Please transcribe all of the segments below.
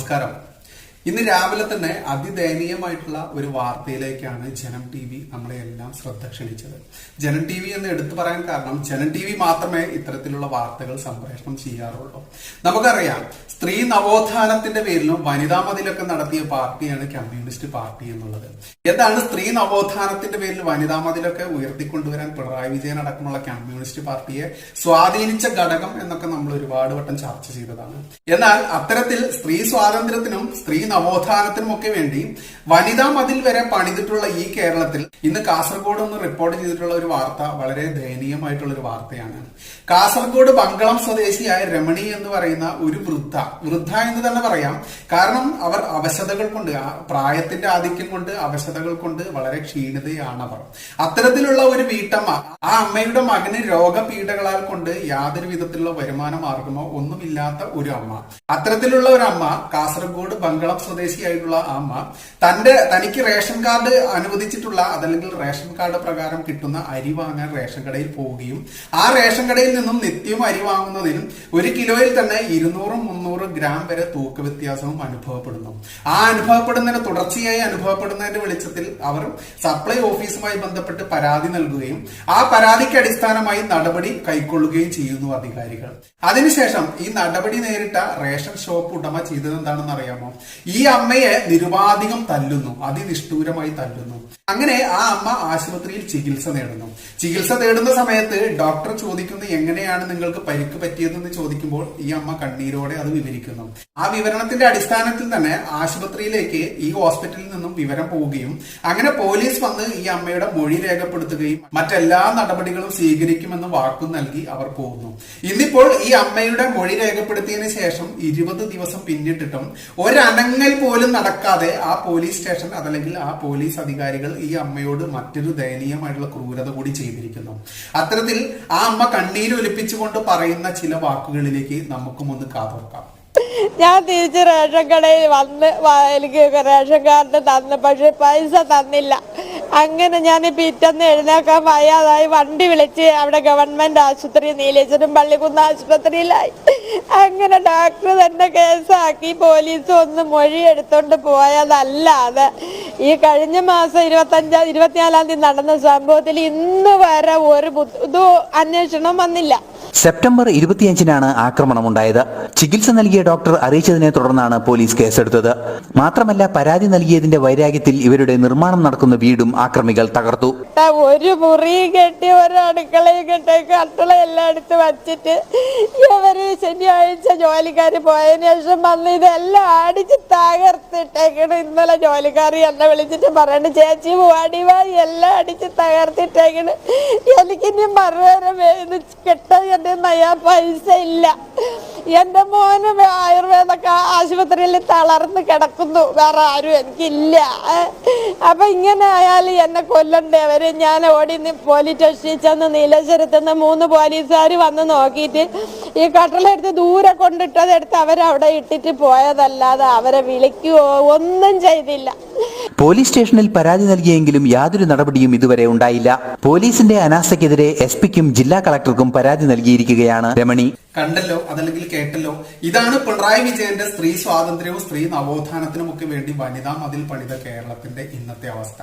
നമസ്കാരം. ഇന്ന് രാവിലെ തന്നെ അതിദയനീയമായിട്ടുള്ള ഒരു വാർത്തയിലേക്കാണ് ജനം ടി വി നമ്മളെ എല്ലാം ശ്രദ്ധ ക്ഷണിച്ചത്. ജനം ടി വി എന്ന് എടുത്തു പറയാൻ കാരണം ജനം ടി വി മാത്രമേ ഇത്തരത്തിലുള്ള വാർത്തകൾ സംപ്രേഷണം ചെയ്യാറുള്ളൂ. നമുക്കറിയാം, സ്ത്രീ നവോത്ഥാനത്തിന്റെ പേരിലും വനിതാ മതിലൊക്കെ നടത്തിയ പാർട്ടിയാണ് കമ്മ്യൂണിസ്റ്റ് പാർട്ടി എന്നുള്ളത്. എന്താണ് സ്ത്രീ നവോത്ഥാനത്തിന്റെ പേരിൽ വനിതാ മതിലൊക്കെ ഉയർത്തിക്കൊണ്ടുവരാൻ പിണറായി വിജയൻ അടക്കമുള്ള കമ്മ്യൂണിസ്റ്റ് പാർട്ടിയെ സ്വാധീനിച്ച ഘടകം എന്നൊക്കെ നമ്മൾ ഒരുപാട് വട്ടം ചർച്ച ചെയ്തതാണ്. എന്നാൽ അത്തരത്തിൽ സ്ത്രീ സ്വാതന്ത്ര്യത്തിനും സ്ത്രീ നവോത്ഥാനത്തിനും ഒക്കെ വേണ്ടി വനിതാ മതിൽ വരെ പണിതിട്ടുള്ള ഈ കേരളത്തിൽ ഇന്ന് കാസർഗോഡ് ഒന്ന് റിപ്പോർട്ട് ചെയ്തിട്ടുള്ള ഒരു വാർത്ത വളരെ ദയനീയമായിട്ടുള്ള ഒരു വാർത്തയാണ്. കാസർഗോഡ് ബങ്കളം സ്വദേശിയായ രമണി എന്ന് പറയുന്ന ഒരു വൃദ്ധ എന്ന് തന്നെ പറയാം. കാരണം അവർ അവശതകൾ കൊണ്ട്, പ്രായത്തിന്റെ ആധിക്യം കൊണ്ട്, അവശതകൾ കൊണ്ട് വളരെ ക്ഷീണിതയാണ് അവർ. അത്തരത്തിലുള്ള ഒരു വീട്ടമ്മ, ആ അമ്മയുടെ മകന് രോഗപീഠകളാൽ കൊണ്ട് യാതൊരു വിധത്തിലുള്ള വരുമാന മാർഗമോ ഒന്നുമില്ലാത്ത ഒരു അമ്മ. അത്തരത്തിലുള്ള ഒരു അമ്മ, കാസർഗോഡ് ബങ്കളം സ്വദേശിയായിട്ടുള്ള ആ അമ്മ തനിക്ക് റേഷൻ കാർഡ് അനുവദിച്ചിട്ടുള്ള, അതല്ലെങ്കിൽ റേഷൻ കാർഡ് പ്രകാരം കിട്ടുന്ന അരി വാങ്ങാൻ റേഷൻ കടയിൽ പോവുകയും ആ റേഷൻ കടയിൽ നിന്നും നിത്യവും അരി വാങ്ങുന്നതിനും ഒരു കിലോയിൽ തന്നെ 200-300 ഗ്രാം വരെ തൂക്ക വ്യത്യാസവും അനുഭവപ്പെടുന്നു. ആ അനുഭവപ്പെടുന്നതിന് തുടർച്ചയായി അനുഭവപ്പെടുന്നതിന്റെ വെളിച്ചത്തിൽ അവർ സപ്ലൈ ഓഫീസുമായി ബന്ധപ്പെട്ട് പരാതി നൽകുകയും ആ പരാതിക്ക് അടിസ്ഥാനമായി നടപടി കൈക്കൊള്ളുകയും ചെയ്യുന്നു അധികാരികൾ. അതിനുശേഷം ഈ നടപടി നേരിട്ട റേഷൻ ഷോപ്പ് ഉടമ ചെയ്തത് എന്താണെന്ന് അറിയാമോ? ഈ അമ്മയെ നിരുപാധികം തല്ലുന്നു, അതിനിഷ്ഠൂരമായി തല്ലുന്നു. അങ്ങനെ ആ അമ്മ ആശുപത്രിയിൽ ചികിത്സ നേടുന്നു. ചികിത്സ തേടുന്ന സമയത്ത് ഡോക്ടർ ചോദിക്കുന്നു, എങ്ങനെയാണ് നിങ്ങൾക്ക് പരിക്ക് പറ്റിയതെന്ന് ചോദിക്കുമ്പോൾ ഈ അമ്മ കണ്ണീരോടെ അത് വിവരിക്കുന്നു. ആ വിവരണത്തിന്റെ അടിസ്ഥാനത്തിൽ തന്നെ ആശുപത്രിയിലേക്ക്, ഈ ഹോസ്പിറ്റലിൽ നിന്നും വിവരം പോവുകയും അങ്ങനെ പോലീസ് വന്ന് ഈ അമ്മയുടെ മൊഴി രേഖപ്പെടുത്തുകയും മറ്റെല്ലാ നടപടികളും സ്വീകരിക്കുമെന്ന് വാക്കു നൽകി അവർ പോകുന്നു. ഇന്നിപ്പോൾ ഈ അമ്മയുടെ മൊഴി രേഖപ്പെടുത്തിയതിനു ശേഷം 20 ദിവസം പിന്നിട്ടിട്ടും ഒരനങ്ങൽ പോലും നടക്കാതെ ആ പോലീസ് സ്റ്റേഷൻ, അതല്ലെങ്കിൽ ആ പോലീസ് അധികാരികൾ ഈ അമ്മയോട് മറ്റൊരു ദയനീയമായിട്ടുള്ള ക്രൂരത കൂടി ചെയ്തിരിക്കുന്നു. അത്തരത്തിൽ ആ അമ്മ കണ്ണീരൊലിപ്പിച്ചുകൊണ്ട് പറയുന്ന ചില വാക്കുകളിലേക്ക് നമുക്കും ഒന്ന് കാതോർക്കാം. ഞാൻ തിരിച്ച് റേഷൻ കടയിൽ വന്ന് എനിക്ക് റേഷൻ കാർഡ് തന്നു, പക്ഷെ പൈസ തന്നില്ല. അങ്ങനെ ഞാൻ പിറ്റന്ന് എഴുന്നേക്കാൻ വയ്യാതായി വണ്ടി വിളിച്ച് അവിടെ ഗവൺമെന്റ് ആശുപത്രി, നീലേശ്വരം പള്ളിക്കുന്ന് ആശുപത്രിയിലായി. അങ്ങനെ ഡോക്ടർ തന്നെ കേസാക്കി. പോലീസ് ഒന്ന് മൊഴി എടുത്തോണ്ട് പോയതല്ലാതെ ഈ കഴിഞ്ഞ മാസം 24-ാം തീയതി നടന്ന സംഭവത്തിൽ ഇന്ന് വരെ ഒരു അന്വേഷണം വന്നില്ല. സെപ്റ്റംബർ 25-നാണ് ആക്രമണമുണ്ടായത്. ചികിത്സ നൽകിയ ഡോക്ടർ അറിയിച്ചതിനെ തുടർന്നാണ് പോലീസ് കേസെടുത്തത്. മാത്രമല്ല, പരാതി നൽകിയതിന്റെ വൈരാഗ്യത്തിൽ ഇവരുടെ നിർമ്മാണം നടക്കുന്ന വീടും ആക്രമികൾ തകർത്തു. ഒരു മുറി കെട്ടി, ഒരു അടുക്കളയും കെട്ടി, കട്ടള എല്ലാം എടുത്ത് വച്ചിട്ട് ഇവര് ശനിയാഴ്ച ജോലിക്കാര് പോയതിനു ശേഷം വന്ന് ഇതെല്ലാം അടിച്ച് തകർത്തിട്ടേക്കണ്. ഇന്നലെ ജോലിക്കാരി എന്നെ വിളിച്ചിട്ട് പറയണ, ചേച്ചി വാടിവാ, എല്ലാം അടിച്ച് തകർത്തിട്ടേക്കണ്. എനിക്കിനി മറുപടി കെട്ടാൻ പൈസ ഇല്ല. എന്റെ മോന് ആയുർവേദ ആശുപത്രിയിൽ തളർന്ന് കിടക്കുന്നു, വേറെ ആരും എനിക്കില്ല. അപ്പൊ ഇങ്ങനെ ആയാലും എന്നെ കൊല്ലണ്ടേ അവര്. ഞാൻ ഓടി പോലീസ് സ്റ്റേഷനിൽ ചെന്ന് നീലേശ്വരത്തുനിന്ന് 3 പോലീസുകാർ വന്ന് നോക്കിയിട്ട് ഈ കട്ടളെടുത്ത് ദൂരെ കൊണ്ടിട്ടതെടുത്ത് അവരവിടെ ഇട്ടിട്ട് പോയതല്ലാതെ അവരെ വിളിക്കുകയോ ഒന്നും ചെയ്തില്ല. പോലീസ് സ്റ്റേഷനിൽ പരാതി നൽകിയെങ്കിലും യാതൊരു നടപടിയും ഇതുവരെ ഉണ്ടായില്ല. പോലീസിന്റെ അനാസ്ഥയ്ക്കെതിരെ SP-ക്കും ജില്ലാ കളക്ടർക്കും പരാതി നൽകിയിരിക്കുകയാണ് രമണി. കണ്ടല്ലോ, അതല്ലെങ്കിൽ കേട്ടല്ലോ, ഇതാണ് പിണറായി വിജയന്റെ സ്ത്രീ സ്വാതന്ത്ര്യവും സ്ത്രീ നവോത്ഥാനത്തിനും ഒക്കെ വേണ്ടി വനിതാ മതിൽ പണിത കേരളത്തിന്റെ ഇന്നത്തെ അവസ്ഥ.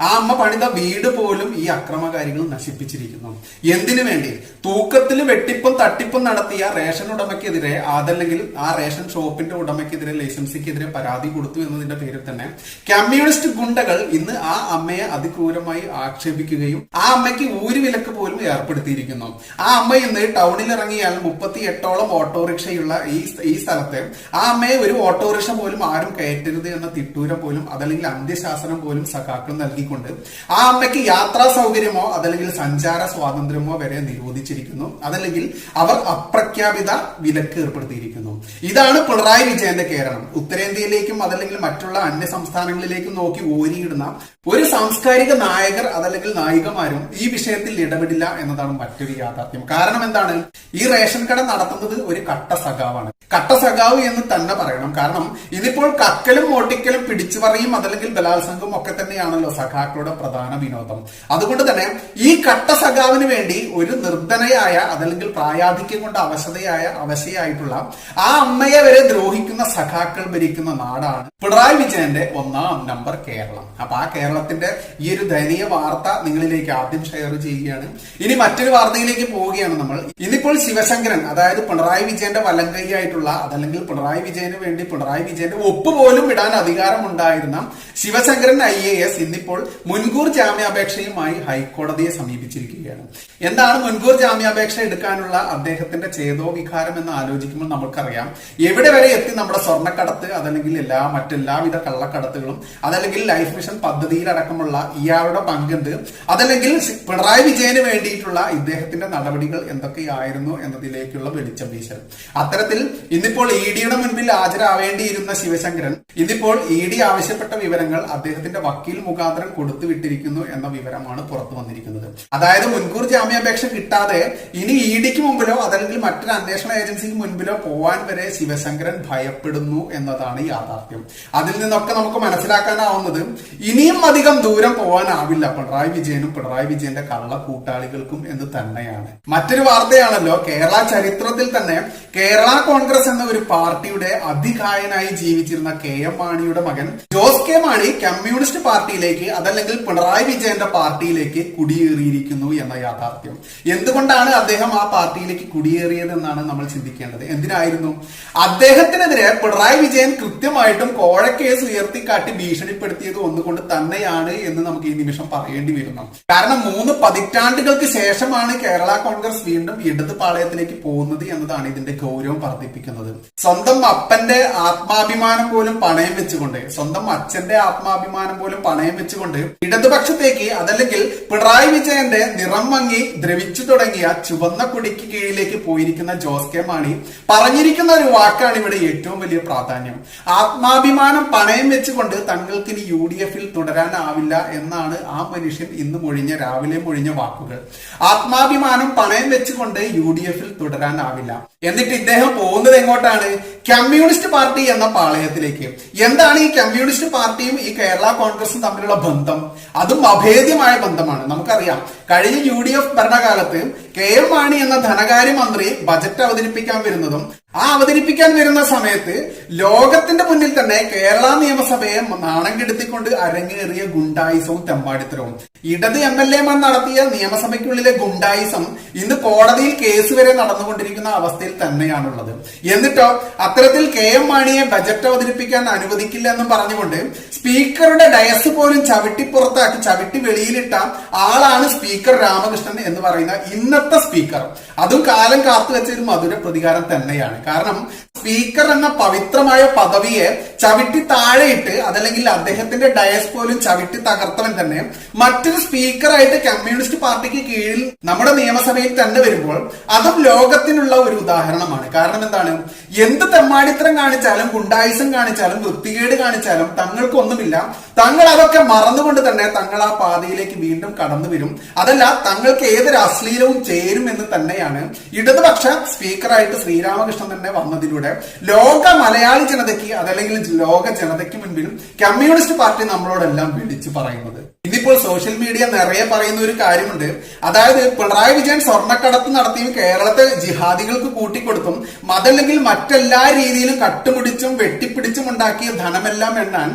ആ അമ്മ പണിത വീട് പോലും ഈ അക്രമകാരികൾ നശിപ്പിച്ചിരിക്കുന്നു. എന്തിനു വേണ്ടി? തൂക്കത്തിൽ വെട്ടിപ്പും തട്ടിപ്പും നടത്തിയ റേഷൻ ഉടമയ്ക്കെതിരെ, അതല്ലെങ്കിൽ ആ റേഷൻ ഷോപ്പിന്റെ ഉടമയ്ക്കെതിരെ, ലൈസൻസിക്കെതിരെ പരാതി കൊടുത്തു എന്നതിന്റെ പേരിൽ തന്നെ കമ്മ്യൂണിസ്റ്റ് ഗുണ്ടകൾ ഇന്ന് ആ അമ്മയെ അതിക്രൂരമായി ആക്ഷേപിക്കുകയും ആ അമ്മയ്ക്ക് ഊരുവിലക്ക് പോലും ഏർപ്പെടുത്തിയിരിക്കുന്നു. ആ അമ്മ ഇന്ന് ടൗണിൽ ഇറങ്ങിയാൽ 38ഓളം ഓട്ടോറിക്ഷയുള്ള ഈ സ്ഥലത്ത് ആ അമ്മയെ ഒരു ഓട്ടോറിക്ഷ പോലും ആരും കയറ്റരുത് എന്ന തിട്ടൂരം പോലും, അതല്ലെങ്കിൽ അന്ത്യശാസനം പോലും സഖാക്കൾ നൽകിക്കൊണ്ട് ആ അമ്മയ്ക്ക് യാത്രാ സൗകര്യമോ അതല്ലെങ്കിൽ സഞ്ചാര സ്വാതന്ത്ര്യമോ വരെ നിരോധിച്ചിരിക്കുന്നു. അതല്ലെങ്കിൽ അവർ അപ്രഖ്യാപിത വിലക്ക് ഏർപ്പെടുത്തിയിരിക്കുന്നു. ഇതാണ് പിണറായി വിജയന്റെ കേരളം. ഉത്തരേന്ത്യയിലേക്കും അതല്ലെങ്കിൽ മറ്റുള്ള അന്യ സംസ്ഥാനങ്ങളിലേക്കും നോക്കി ഓരിയിടുന്ന ഒരു സാംസ്കാരിക നായകർ അതല്ലെങ്കിൽ നായികമാരും ഈ വിഷയത്തിൽ ഇടപെടില്ല എന്നതാണ് മറ്റൊരു യാഥാർത്ഥ്യം. കാരണം എന്താണ്? ഈ റേഷൻ കട നടത്തുന്നത് ഒരു കട്ട സഖാവാണ്. കട്ട സഖാവ് എന്ന് തന്നെ പറയണം. കാരണം ഇതിപ്പോൾ കക്കലും ഓട്ടിക്കലും പിടിച്ചുപറിയും അതല്ലെങ്കിൽ ബലാത്സംഗവും ഒക്കെ തന്നെയാണല്ലോ സഖാക്കളുടെ പ്രധാന വിനോദം. അതുകൊണ്ട് തന്നെ ഈ കട്ട സഖാവിന് വേണ്ടി ഒരു നിർധനയായ അതല്ലെങ്കിൽ പ്രായാധിക്യം കൊണ്ട് അവശയായിട്ടുള്ള ആ അമ്മയെ വരെ ദ്രോഹിക്കുന്ന സഖാക്കൾ ഭരിക്കുന്ന നാടാണ് പിണറായി വിജയന്റെ 1ാം നമ്പർ കേരളം. അപ്പൊ ആ കേരളത്തിന്റെ ഈ ഒരു ദയനീയ വാർത്ത നിങ്ങളിലേക്ക് ആദ്യം ഷെയർ ചെയ്യുകയാണ്. ഇനി മറ്റൊരു വാർത്തയിലേക്ക് പോവുകയാണ് നമ്മൾ. ഇന്നിപ്പോൾ ശിവശങ്കരൻ, അതായത് പിണറായി വിജയന്റെ വലങ്കൈയായിട്ടുള്ള അതല്ലെങ്കിൽ പിണറായി വിജയന് വേണ്ടി പിണറായി വിജയന്റെ ഒപ്പ് പോലും ഇടാൻ അധികാരമുണ്ടായിരുന്ന ശിവശങ്കരൻ IAS ഇന്നിപ്പോൾ മുൻകൂർ ജാമ്യാപേക്ഷയുമായി ഹൈക്കോടതിയെ സമീപിച്ചിരിക്കുകയാണ്. എന്താണ് മുൻകൂർ ജാമ്യാപേക്ഷ എടുക്കാനുള്ള അദ്ദേഹത്തിന്റെ ചേതോവികാരം എന്ന് ആലോചിക്കുമ്പോൾ നമുക്കറിയാം എവിടെ വരെ എത്തി നമ്മുടെ സ്വർണ്ണക്കടത്ത് അതല്ലെങ്കിൽ മറ്റെല്ലാവിധ കള്ളക്കടത്തുകളും അതല്ലെങ്കിൽ ലൈഫ് മിഷൻ പദ്ധതിയിലടക്കമുള്ള ഇയാളുടെ പങ്കെന്ത് അതല്ലെങ്കിൽ പിണറായി വിജയന് വേണ്ടിയിട്ടുള്ള ഇദ്ദേഹത്തിന്റെ നടപടികൾ എന്തൊക്കെയായിരുന്നു എന്നതിലേക്കുള്ള വെളിച്ചം വീശൽ. അത്തരത്തിൽ ഇന്നിപ്പോൾ EDയുടെ മുൻപിൽ ഹാജരാവേണ്ടിയിരുന്ന ശിവശങ്കരൻ ഇന്നിപ്പോൾ ED ആവശ്യപ്പെട്ട വിവരങ്ങൾ അദ്ദേഹത്തിന്റെ വക്കീൽ മുഖാന്തരം കൊടുത്തുവിട്ടിരിക്കുന്നു എന്ന വിവരമാണ് പുറത്തു വന്നിരിക്കുന്നത്. അതായത് മുൻകൂർ ജാമ്യാപേക്ഷ കിട്ടാതെ ഇനി EDക്ക് മുമ്പിലോ അതല്ലെങ്കിൽ മറ്റൊരു അന്വേഷണ ഏജൻസിക്ക് മുൻപിലോ പോവാൻ വരെ ശിവശങ്കരൻ ഭയപ്പെടുന്നു എന്നതാണ് യാഥാർത്ഥ്യം. അതിൽ നിന്നൊക്കെ നമുക്ക് മനസ്സിലാക്കാനാവുന്നത് ഇനിയും അധികം ദൂരം പോകാനാവില്ല പിണറായി വിജയനും പിണറായി വിജയന്റെ കള്ള കൂട്ടാളികൾക്കും എന്ന് തന്നെയാണ്. മറ്റൊരു വാർത്തയാണല്ലോ, കേരള ചരിത്രത്തിൽ തന്നെ കേരള കോൺഗ്രസ് എന്ന ഒരു പാർട്ടിയുടെ അതികായനായി ജീവിച്ചിരുന്ന KM മാണിയുടെ മകൻ ജോസ് കെ മാണി കമ്മ്യൂണിസ്റ്റ് പാർട്ടിയിലേക്ക് അതല്ലെങ്കിൽ പിണറായി വിജയന്റെ പാർട്ടിയിലേക്ക് കുടിയേറിയിരിക്കുന്നു എന്ന യാഥാർത്ഥ്യം. എന്തുകൊണ്ടാണ് അദ്ദേഹം ആ പാർട്ടിയിലേക്ക് കുടിയേറിയതെന്നാണ് നമ്മൾ ചിന്തിക്കേണ്ടത്. എന്തിനായിരുന്നു? അദ്ദേഹത്തിനെതിരെ പിണറായി വിജയൻ കൃത്യമായിട്ടും കോഴക്കേസ് ഉയർത്തിക്കാട്ടി ഭീഷണിപ്പെടുത്തിയത് ഒന്നുകൊണ്ട് തന്നെയാണ് എന്ന് നമുക്ക് ഈ നിമിഷം പറയേണ്ടി വരുന്നു. കാരണം 3 പതിറ്റാണ്ടുകൾക്ക് ശേഷമാണ് കേരള കോൺഗ്രസ് വീണ്ടും ഇടത് പാളയത്തിലേക്ക് പോകുന്നത് എന്നതാണ് ഇതിന്റെ ഗൗരവം വർദ്ധിപ്പിക്കുന്നത്. സ്വന്തം അപ്പന്റെ ആത്മാഭിമാനം പോലും പണയം വെച്ചുകൊണ്ട്, സ്വന്തം അച്ഛന്റെ ആത്മാഭിമാനം പോലും പണയം വെച്ചുകൊണ്ട് ഇടതുപക്ഷത്തേക്ക് അതല്ലെങ്കിൽ പിണറായി വിജയന്റെ നിറം മങ്ങി ദ്രവിച്ചു തുടങ്ങിയ ചുവന്ന കൊടിക്ക് കീഴിലേക്ക് പോയിരിക്കുന്ന ജോസ് കെ മാണി പറഞ്ഞിരിക്കുന്ന ഒരു വാക്കാണ് ഇവിടെ ഏറ്റവും വലിയ പ്രാധാന്യം. ആത്മാഭിമാനം പണയം വെച്ചുകൊണ്ട് തങ്ങൾക്ക് ഇനി UDFൽ തുടരാനാവില്ല എന്നാണ് ആ മനുഷ്യൻ ഇന്ന് രാവിലെ മൊഴിഞ്ഞ വാക്കുകൾ. ആത്മാഭിമാനം പണയം വെച്ചുകൊണ്ട് UDFൽ തുടരാനാവില്ല. എന്നിട്ട് ഇദ്ദേഹം പോകുന്നത് എങ്ങോട്ടാണ്? കമ്മ്യൂണിസ്റ്റ് പാർട്ടി എന്ന പാളയത്തിലേക്ക്. എന്താണ് ഈ കമ്മ്യൂണിസ്റ്റ് പാർട്ടിയും ഈ കേരള കോൺഗ്രസും തമ്മിലുള്ള ബന്ധം? അതും അഭേദ്യമായ ബന്ധമാണ്. നമുക്കറിയാം കഴിഞ്ഞ UDF ഭരണകാലത്ത് KM മാണി എന്ന ധനകാര്യമന്ത്രി ബജറ്റ് അവതരിപ്പിക്കാൻ വരുന്നതും ആ അവതരിപ്പിക്കാൻ വരുന്ന സമയത്ത് ലോകത്തിന്റെ മുന്നിൽ തന്നെ കേരള നിയമസഭയെ നാണം കെടുത്തിക്കൊണ്ട് അരങ്ങേറിയ ഗുണ്ടായിസവും തെമ്പാടിത്തരവും. ഇടത് MLA-മാർ നടത്തിയ നിയമസഭയ്ക്കുള്ളിലെ ഗുണ്ടായിസം ഇന്ന് കോടതിയിൽ കേസ് വരെ നടന്നുകൊണ്ടിരിക്കുന്ന അവസ്ഥയിൽ തന്നെയാണുള്ളത്. എന്നിട്ടോ അത്തരത്തിൽ KM മാണിയെ ബജറ്റ് അവതരിപ്പിക്കാൻ അനുവദിക്കില്ല എന്നും പറഞ്ഞുകൊണ്ട് സ്പീക്കറുടെ ഡയസ് പോലും ചവിട്ടി വെളിയിലിട്ട ആളാണ് സ്പീക്കർ രാമകൃഷ്ണൻ എന്ന് പറയുന്ന ഇന്നത്തെ സ്പീക്കർ. അതും കാലം കാത്തുവെച്ച ഒരു മധുര പ്രതികാരം തന്നെയാണ്. കാരണം സ്പീക്കർ എന്ന പവിത്രമായ പദവിയെ ചവിട്ടി താഴെയിട്ട് അതല്ലെങ്കിൽ അദ്ദേഹത്തിന്റെ ഡയസ് പോലും ചവിട്ടി തകർത്തവൻ തന്നെ മറ്റൊരു സ്പീക്കറായിട്ട് കമ്മ്യൂണിസ്റ്റ് പാർട്ടിക്ക് കീഴിൽ നമ്മുടെ നിയമസഭയിൽ തന്നെ വരുമ്പോൾ അതും ലോകത്തിനുള്ള ഒരു ഉദാഹരണമാണ്. കാരണം എന്താണ്? എന്ത് തെമ്മാടിത്തരം കാണിച്ചാലും ഗുണ്ടായിസം കാണിച്ചാലും വൃത്തികേട് കാണിച്ചാലും തങ്ങൾക്കൊന്നുമില്ല. തങ്ങൾ അതൊക്കെ മറന്നുകൊണ്ട് തന്നെ തങ്ങൾ ആ പാതയിലേക്ക് വീണ്ടും കടന്നു വരും. അതല്ല, തങ്ങൾക്ക് ഏതൊരു അശ്ലീലവും ചേരും എന്ന് തന്നെയാണ് ഇടതുപക്ഷ സ്പീക്കറായിട്ട് ശ്രീരാമകൃഷ്ണൻ തന്നെ വന്നതിലൂടെ ലോക മലയാളി ജനതയ്ക്ക് അതല്ലെങ്കിൽ ലോക ജനതയ്ക്ക് മുൻപിലും കമ്മ്യൂണിസ്റ്റ് പാർട്ടി നമ്മളോടെല്ലാം വിളിച്ചു പറയുന്നത്. ഇന്നിപ്പോൾ സോഷ്യൽ മീഡിയ നിറയെ പറയുന്ന ഒരു കാര്യമുണ്ട്. അതായത് പിണറായി വിജയൻ സ്വർണ്ണക്കടത്ത് നടത്തിയും കേരളത്തെ ജിഹാദികൾക്ക് കൂട്ടിക്കൊടുത്തും അതല്ലെങ്കിൽ മറ്റെല്ലാ രീതിയിലും കട്ടുമുടിച്ചും വെട്ടിപ്പിടിച്ചും ഉണ്ടാക്കിയ ധനമെല്ലാം എണ്ണാൻ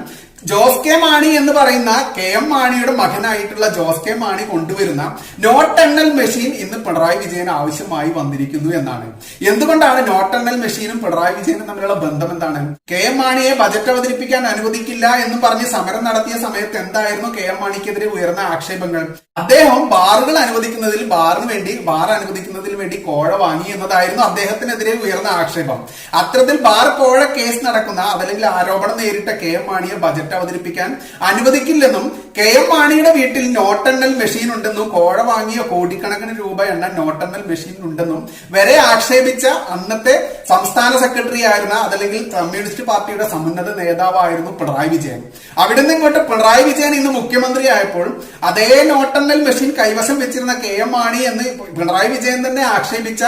ജോസ് കെ മാണി എന്ന് പറയുന്ന KM മാണിയുടെ മകനായിട്ടുള്ള ജോസ് കെ മാണി കൊണ്ടുവരുന്ന നോട്ട് എണ്ണൽ മെഷീൻ ഇന്ന് പിണറായി വിജയൻ ആവശ്യമായി വന്നിരിക്കുന്നു എന്നാണ്. എന്തുകൊണ്ടാണ് നോട്ട് എണ്ണൽ മെഷീനും പിണറായി വിജയനും തമ്മിലുള്ള ബന്ധം എന്താണ്? KM മാണിയെ ബജറ്റ് അവതരിപ്പിക്കാൻ അനുവദിക്കില്ല എന്ന് പറഞ്ഞ് സമരം നടത്തിയ സമയത്ത് എന്തായിരുന്നു KM മാണിക്കെതിരെ ഉയർന്ന ആക്ഷേപങ്ങൾ? അദ്ദേഹം ബാറുകൾ അനുവദിക്കുന്നതിൽ ബാർ അനുവദിക്കുന്നതിൽ വേണ്ടി കോഴ വാങ്ങി എന്നതായിരുന്നു അദ്ദേഹത്തിനെതിരെ ഉയർന്ന ആക്ഷേപം. അത്തരത്തിൽ ബാർ കോഴ കേസ് നടക്കുന്ന അതല്ലെങ്കിൽ ആരോപണം നേരിട്ട KM മാണിയെ ബജറ്റ് അവതരിപ്പിക്കാൻ അനുവദിക്കില്ലെന്നും KM മാണിയുടെ വീട്ടിൽ നോട്ടെണ്ണൽ മെഷീൻ ഉണ്ടെന്നും കോഴ വാങ്ങിയ കോടിക്കണക്കിന് രൂപ എണ്ണ നോട്ടെണ്ണൽ മെഷീൻ ഉണ്ടെന്നും വരെ ആക്ഷേപിച്ച അന്നത്തെ സംസ്ഥാന സെക്രട്ടറി ആയിരുന്ന അതല്ലെങ്കിൽ കമ്മ്യൂണിസ്റ്റ് പാർട്ടിയുടെ സമുന്നത നേതാവായിരുന്നു പിണറായി വിജയൻ. അവിടെ നിന്ന് ഇങ്ങോട്ട് പിണറായി വിജയൻ ഇന്ന് മുഖ്യമന്ത്രി ആയപ്പോൾ അതേ നോട്ടെണ്ണൽ മെഷീൻ കൈവശം വെച്ചിരുന്ന KM മാണി എന്ന് പിണറായി വിജയൻ തന്നെ ആക്ഷേപിച്ച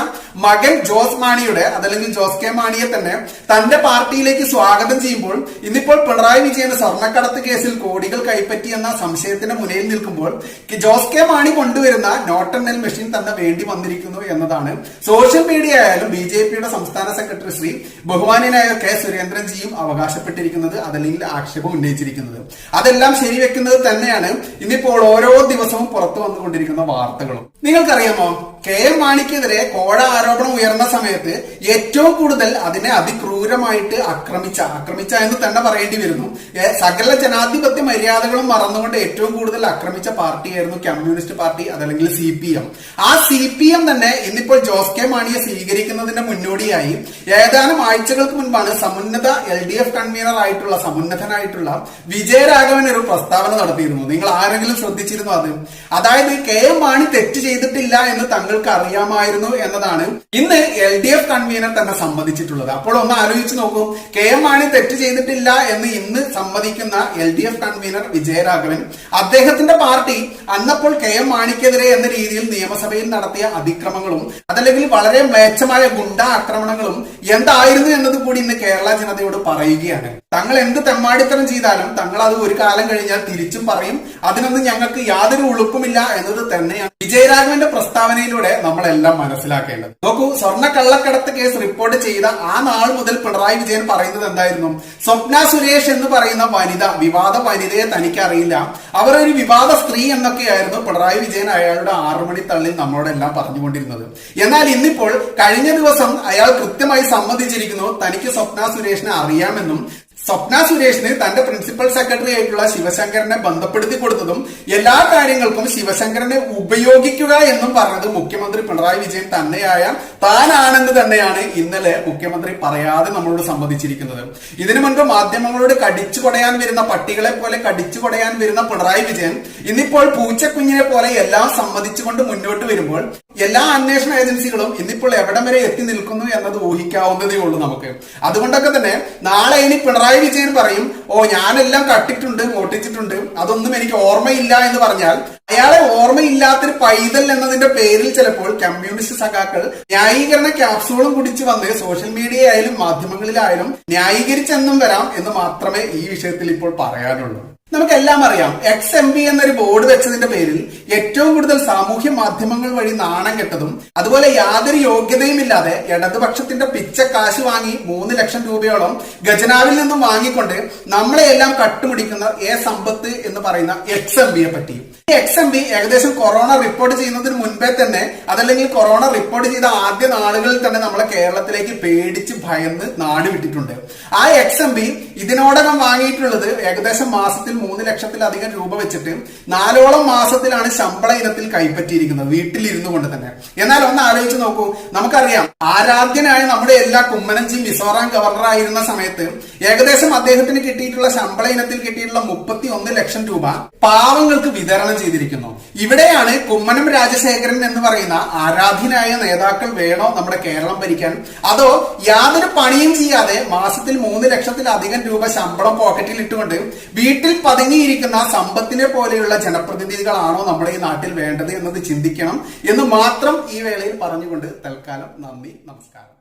മകൻ ജോസ് മാണിയുടെ അതല്ലെങ്കിൽ ജോസ് കെ മാണിയെ തന്നെ തന്റെ പാർട്ടിയിലേക്ക് സ്വാഗതം ചെയ്യുമ്പോൾ ഇന്നിപ്പോൾ പിണറായി വിജയൻ സ്വർണ്ണക്കടത്ത് കേസിൽ കോടികൾ കൈപ്പറ്റി എന്ന സംശയത്തിന്റെ മുനയിൽ നിൽക്കുമ്പോൾ ജോസ് കെ മാണി കൊണ്ടുവരുന്ന നോട്ടെണ്ണൽ മെഷീൻ തന്നെ വേണ്ടി വന്നിരിക്കുന്നു എന്നതാണ് സോഷ്യൽ മീഡിയ ആയാലും BJPയുടെ സംസ്ഥാന സെക്രട്ടറി ശ്രീ ബഹുമാന്യനായ K സുരേന്ദ്രൻജിയും അവകാശപ്പെട്ടിരിക്കുന്നത് അതല്ലെങ്കിൽ ആക്ഷേപം ഉന്നയിച്ചിരിക്കുന്നത്. അതെല്ലാം ശരിവെക്കുന്നത് തന്നെയാണ് ഇന്നിപ്പോൾ ഓരോ ദിവസവും പുറത്തു വന്നുകൊണ്ടിരിക്കുന്ന വാർത്തകളും. നിങ്ങൾക്കറിയാമോ, KM മാണിക്കെതിരെ കോഴ ആരോപണം ഉയർന്ന സമയത്ത് ഏറ്റവും കൂടുതൽ അതിനെ അതിക്രൂരമായിട്ട് ആക്രമിച്ച എന്ന് തന്നെ പറയേണ്ടി വരുന്നു. സകല ജനാധിപത്യ മര്യാദകളും മറന്നുകൊണ്ട് ഏറ്റവും കൂടുതൽ ആക്രമിച്ച പാർട്ടിയായിരുന്നു കമ്മ്യൂണിസ്റ്റ് പാർട്ടി അതല്ലെങ്കിൽ CPM. ആ CPM തന്നെ ഇന്നിപ്പോൾ ജോസ് കെ മാണിയെ സ്വീകരിക്കുന്നതിന്റെ മുന്നോടിയായി ഏതാനും ആഴ്ചകൾക്ക് മുൻപാണ് സമുന്നത LDF കൺവീനർ ആയിട്ടുള്ള സമുന്നതനായിട്ടുള്ള വിജയരാഘവൻ ഒരു പ്രസ്താവന നടത്തിയിരുന്നു. നിങ്ങൾ ആരെങ്കിലും ശ്രദ്ധിച്ചിരുന്നു അത്? അതായത് KM മാണി തെറ്റ് ചെയ്തിട്ടില്ല എന്ന് തങ്ങൾക്ക് അറിയാമായിരുന്നു എന്നതാണ് ഇന്ന് LDF കൺവീനർ തന്നെ സമ്മതിച്ചിട്ടുള്ളത്. അപ്പോൾ ഒന്ന് ആലോചിച്ച് നോക്കൂ, KM മാണി തെറ്റ് ചെയ്തിട്ടില്ല എന്ന് ഇന്ന് സമ്മതിക്കുന്ന LDF കൺവീനർ വിജയരാഘവൻ അദ്ദേഹത്തിന്റെ പാർട്ടി അന്നപ്പോൾ KM മാണിക്കെതിരെ എന്ന രീതിയിൽ നിയമസഭയിൽ നടത്തിയ അതിക്രമങ്ങളും അതല്ലെങ്കിൽ വളരെ മ്ലേച്ഛമായ ഗുണ്ട ആക്രമണങ്ങളും എന്തായിരുന്നു എന്നത് കൂടി ഇന്ന് കേരള ജനതയോട് പറയുകയാണ്. തങ്ങൾ എന്ത് തെമ്മാടിത്തരം ചെയ്താലും തങ്ങൾ അത് ഒരു കാലം കഴിഞ്ഞാൽ തിരിച്ചും പറയും, അതിനൊന്നും ഞങ്ങൾക്ക് യാതൊരു ഉളുപ്പുമില്ല എന്നത് തന്നെയാണ് വിജയരാഘവന്റെ പ്രസ്താവനയിലൂടെ നമ്മളെല്ലാം മനസ്സിലാക്കേണ്ടത്. നോക്കൂ, സ്വർണ്ണ കള്ളക്കടത്ത് കേസ് റിപ്പോർട്ട് ചെയ്ത ആ നാൾ മുതൽ പിണറായി വിജയൻ പറയുന്നത് എന്തായിരുന്നു? സ്വപ്ന സുരേഷ് എന്ന് പറയുന്ന വിവാദ വനിതയെ തനിക്ക് അറിയില്ല, അവർ ഒരു വിവാദ സ്ത്രീ എന്നൊക്കെയായിരുന്നു പിണറായി വിജയൻ അയാളുടെ 6 മണി തള്ളിൽ നമ്മളോടെല്ലാം പറഞ്ഞുകൊണ്ടിരുന്നത്. എന്നാൽ ഇന്നിപ്പോൾ കഴിഞ്ഞ ദിവസം അയാൾ കൃത്യമായി സമ്മതിച്ചിരിക്കുന്നു തനിക്ക് സ്വപ്ന സുരേഷിനെ അറിയാമെന്നും സ്വപ്ന സുരേഷിന് തന്റെ പ്രിൻസിപ്പൽ സെക്രട്ടറി ആയിട്ടുള്ള ശിവശങ്കരനെ ബന്ധപ്പെടുത്തി കൊടുത്തതും എല്ലാ കാര്യങ്ങൾക്കും ശിവശങ്കരനെ ഉപയോഗിക്കുക എന്നും പറഞ്ഞത് മുഖ്യമന്ത്രി പിണറായി വിജയൻ താനാണെന്ന് തന്നെയാണ് ഇന്നലെ മുഖ്യമന്ത്രി പറയാതെ നമ്മളോട് സമ്മതിച്ചിരിക്കുന്നത്. ഇതിനു മുൻപ് മാധ്യമങ്ങളോട് കടിച്ചു കൊടയാൻ വരുന്ന പട്ടികളെ പോലെ കടിച്ചു കൊടയാൻ വരുന്ന പിണറായി വിജയൻ ഇന്നിപ്പോൾ പൂച്ചക്കുഞ്ഞിനെ പോലെ എല്ലാം സമ്മതിച്ചുകൊണ്ട് മുന്നോട്ട് വരുമ്പോൾ എല്ലാ അന്വേഷണ ഏജൻസികളും ഇന്നിപ്പോൾ എവിടം വരെ എത്തി നിൽക്കുന്നു എന്നത് ഊഹിക്കാവുന്നതേ ഉള്ളൂ നമുക്ക്. അതുകൊണ്ടൊക്കെ തന്നെ നാളെ ഇനി പിണറായി വിജയൻ പറയും, ഞാനെല്ലാം കട്ടിട്ടുണ്ട് മോട്ടിച്ചിട്ടുണ്ട്, അതൊന്നും എനിക്ക് ഓർമ്മയില്ല എന്ന് പറഞ്ഞാൽ അയാളെ ഓർമ്മയില്ലാത്തൊരു പൈതൽ എന്നതിന്റെ പേരിൽ ചിലപ്പോൾ കമ്മ്യൂണിസ്റ്റ് സഖാക്കൾ ന്യായീകരണ ക്യാപ്സൂളും കുടിച്ചു വന്ന് സോഷ്യൽ മീഡിയ ആയാലും മാധ്യമങ്ങളിലായാലും ന്യായീകരിച്ചെന്നും വരാം എന്ന് മാത്രമേ ഈ വിഷയത്തിൽ ഇപ്പോൾ പറയാനുള്ളൂ. നമുക്കെല്ലാം അറിയാം, XMB എന്നൊരു ബോർഡ് വെച്ചതിന്റെ പേരിൽ ഏറ്റവും കൂടുതൽ സാമൂഹ്യ മാധ്യമങ്ങൾ വഴി നാണം കെട്ടതും അതുപോലെ യാതൊരു യോഗ്യതയുമില്ലാതെ ഇടതുപക്ഷത്തിന്റെ പിച്ച കാശ് വാങ്ങി 3 ലക്ഷം രൂപയോളം ഖജനാവിൽ നിന്നും വാങ്ങിക്കൊണ്ട് നമ്മളെയെല്ലാം കട്ടുമുടിക്കുന്ന സമ്പത്ത് എന്ന് പറയുന്ന XMBയെ പറ്റി. ഈ XMB ഏകദേശം കൊറോണ റിപ്പോർട്ട് ചെയ്യുന്നതിന് മുൻപേ തന്നെ അതല്ലെങ്കിൽ കൊറോണ റിപ്പോർട്ട് ചെയ്ത ആദ്യ നാളുകളിൽ തന്നെ നമ്മളെ കേരളത്തിലേക്ക് പേടിച്ച് ഭയന്ന് നാട് വിട്ടിട്ടുണ്ട്. ആ XMB ഇതിനോടകം വാങ്ങിയിട്ടുള്ളത് ഏകദേശം മാസത്തിൽ 3 ലക്ഷത്തിലധികം രൂപ വെച്ചിട്ട് 4ഓളം മാസത്തിലാണ് ശമ്പള ഇനത്തിൽ കൈപ്പറ്റിയിരിക്കുന്നത്, വീട്ടിലിരുന്നു കൊണ്ട് തന്നെ. എന്നാൽ ഒന്ന് ആലോചിച്ച് നോക്കൂ, നമുക്കറിയാം ആരാധ്യനായ നമ്മുടെ എല്ലാ കുമ്മനഞ്ചി മിസോറാം ഗവർണറായിരുന്ന സമയത്ത് ഏകദേശം അദ്ദേഹത്തിന് കിട്ടിയിട്ടുള്ള ശമ്പള ഇനത്തിൽ കിട്ടിയിട്ടുള്ള 31 ലക്ഷം രൂപ പാവങ്ങൾക്ക് വിതരണം ചെയ്തിരിക്കുന്നു. ഇവിടെയാണ് കുമ്മനം രാജശേഖരൻ എന്ന് പറയുന്ന ആരാധ്യനായ നേതാക്കൾ വേണോ നമ്മുടെ കേരളം ഭരിക്കാൻ, അതോ യാതൊരു പണിയും ചെയ്യാതെ മാസത്തിൽ 3 ലക്ഷത്തിലധികം രൂപ ശമ്പളം പോക്കറ്റിൽ ഇട്ടുകൊണ്ട് വീട്ടിൽ പതുങ്ങിയിരിക്കുന്ന സമ്പത്തിനെ പോലെയുള്ള ജനപ്രതിനിധികളാണോ നമ്മുടെ ഈ നാട്ടിൽ വേണ്ടത് എന്നത് ചിന്തിക്കണം എന്ന് മാത്രം ഈ വേളയിൽ പറഞ്ഞുകൊണ്ട് തൽക്കാലം നന്ദി, നമസ്കാരം.